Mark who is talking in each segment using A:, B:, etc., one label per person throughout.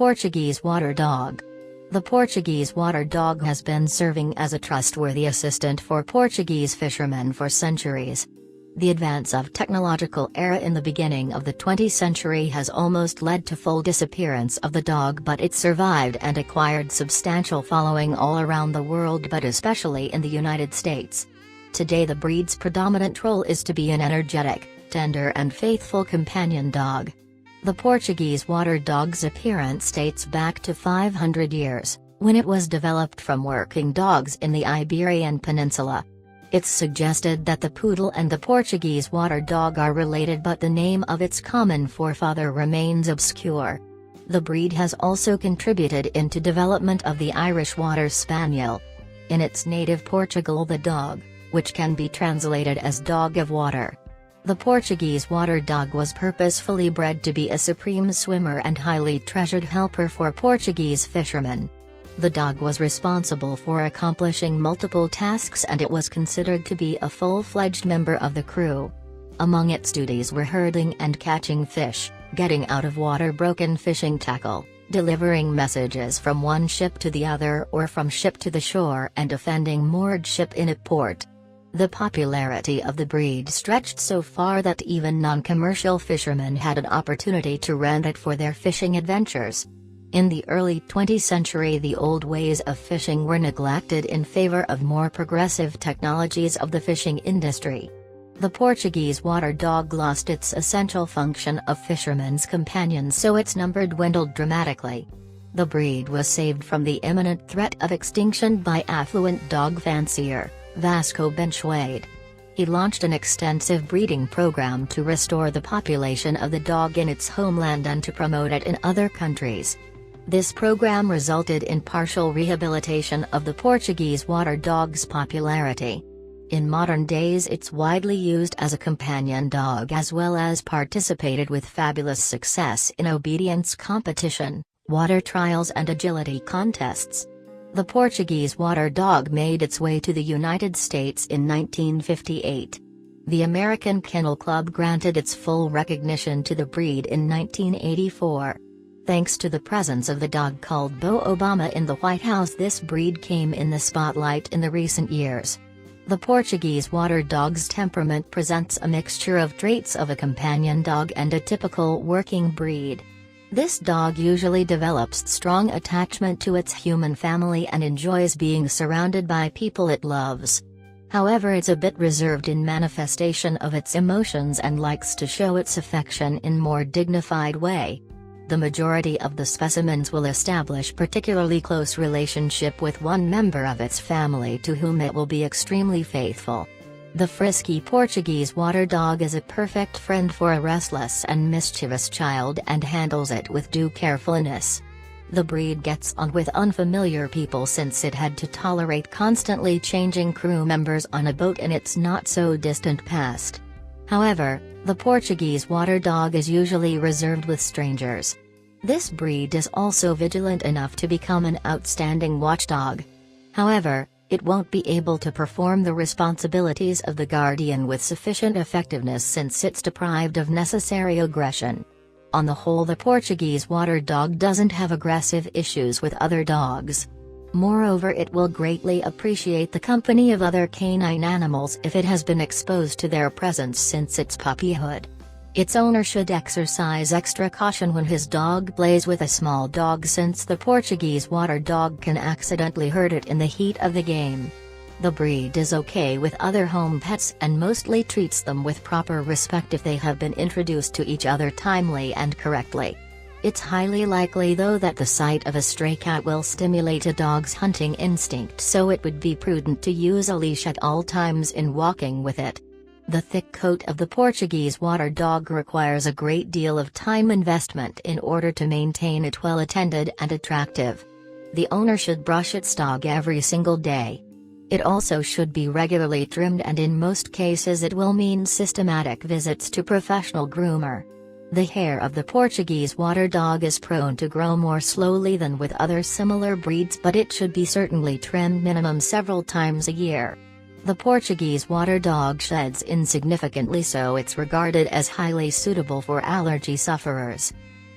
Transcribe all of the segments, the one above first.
A: Portuguese Water Dog. The Portuguese Water Dog has been serving as a trustworthy assistant for Portuguese fishermen for centuries. The advance of technological era in the beginning of the 20th century has almost led to full disappearance of the dog, but it survived and acquired substantial following all around the world, but especially in the United States. Today the breed's predominant role is to be an energetic, tender and faithful companion dog. The Portuguese Water Dog's appearance dates back to 500 years, when it was developed from working dogs in the Iberian Peninsula. It's suggested that the Poodle and the Portuguese Water Dog are related, but the name of its common forefather remains obscure. The breed has also contributed into development of the Irish Water Spaniel. In its native Portugal, the dog, which can be translated as dog of water. The Portuguese Water Dog was purposefully bred to be a supreme swimmer and highly treasured helper for Portuguese fishermen. The dog was responsible for accomplishing multiple tasks, and it was considered to be a full-fledged member of the crew. Among its duties were herding and catching fish, getting out of water broken fishing tackle, delivering messages from one ship to the other or from ship to the shore, and defending moored ship in a port. The popularity of the breed stretched so far that even non-commercial fishermen had an opportunity to rent it for their fishing adventures. In the early 20th century, the old ways of fishing were neglected in favor of more progressive technologies of the fishing industry. The Portuguese Water Dog lost its essential function of fisherman's companion, so its number dwindled dramatically. The breed was saved from the imminent threat of extinction by affluent dog fancier Vasco Benchoade. He launched an extensive breeding program to restore the population of the dog in its homeland and to promote it in other countries. This program resulted in partial rehabilitation of the Portuguese Water Dog's popularity. In modern days, it's widely used as a companion dog, as well as participated with fabulous success in obedience competition, water trials and agility contests. The Portuguese Water Dog made its way to the United States in 1958. The American Kennel Club granted its full recognition to the breed in 1984. Thanks to the presence of the dog called Bo Obama in the White House, this breed came in the spotlight in the recent years. The Portuguese Water Dog's temperament presents a mixture of traits of a companion dog and a typical working breed. This dog usually develops strong attachment to its human family and enjoys being surrounded by people it loves. However, it's a bit reserved in manifestation of its emotions and likes to show its affection in more dignified way. The majority of the specimens will establish particularly close relationship with one member of its family, to whom it will be extremely faithful. The frisky Portuguese Water Dog is a perfect friend for a restless and mischievous child and handles it with due carefulness. The breed gets on with unfamiliar people, since it had to tolerate constantly changing crew members on a boat in its not-so-distant past. However, the Portuguese Water Dog is usually reserved with strangers. This breed is also vigilant enough to become an outstanding watchdog. However, it won't be able to perform the responsibilities of the guardian with sufficient effectiveness, since it's deprived of necessary aggression. On the whole, the Portuguese Water Dog doesn't have aggressive issues with other dogs. Moreover, it will greatly appreciate the company of other canine animals if it has been exposed to their presence since its puppyhood. Its owner should exercise extra caution when his dog plays with a small dog, since the Portuguese Water Dog can accidentally hurt it in the heat of the game. The breed is okay with other home pets and mostly treats them with proper respect if they have been introduced to each other timely and correctly. It's highly likely, though, that the sight of a stray cat will stimulate a dog's hunting instinct, so it would be prudent to use a leash at all times in walking with it. The thick coat of the Portuguese Water Dog requires a great deal of time investment in order to maintain it well attended and attractive. The owner should brush its dog every single day. It also should be regularly trimmed, and in most cases it will mean systematic visits to professional groomer. The hair of the Portuguese Water Dog is prone to grow more slowly than with other similar breeds, but it should be certainly trimmed minimum several times a year. The Portuguese Water Dog sheds insignificantly, so it's regarded as highly suitable for allergy sufferers.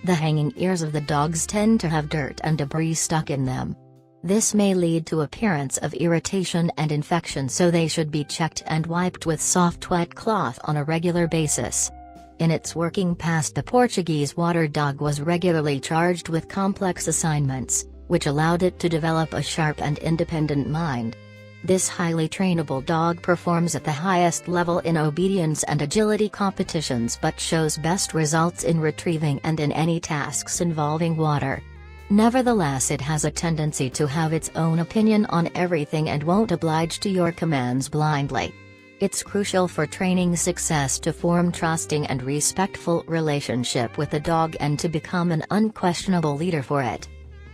A: The hanging ears of the dogs tend to have dirt and debris stuck in them. This may lead to appearance of irritation and infection, so they should be checked and wiped with soft wet cloth on a regular basis. In its working past, the Portuguese Water Dog was regularly charged with complex assignments, which allowed it to develop a sharp and independent mind. This highly trainable dog performs at the highest level in obedience and agility competitions, but shows best results in retrieving and in any tasks involving water. Nevertheless, it has a tendency to have its own opinion on everything and won't oblige to your commands blindly. It's crucial for training success to form trusting and respectful relationship with the dog and to become an unquestionable leader for it.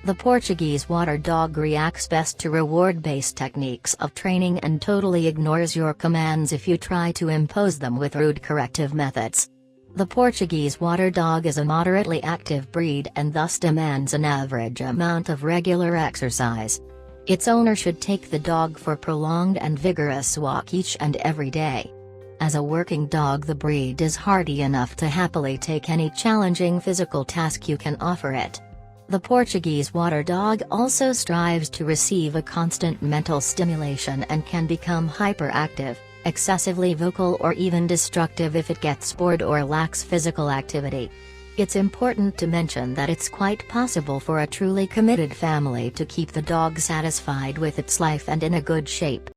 A: The Portuguese Water Dog reacts best to reward-based techniques of training and totally ignores your commands if you try to impose them with rude corrective methods. The Portuguese Water Dog is a moderately active breed and thus demands an average amount of regular exercise. Its owner should take the dog for prolonged and vigorous walk each and every day. As a working dog, the breed is hardy enough to happily take any challenging physical task you can offer it. The Portuguese Water Dog also strives to receive a constant mental stimulation and can become hyperactive, excessively vocal, or even destructive if it gets bored or lacks physical activity. It's important to mention that it's quite possible for a truly committed family to keep the dog satisfied with its life and in a good shape.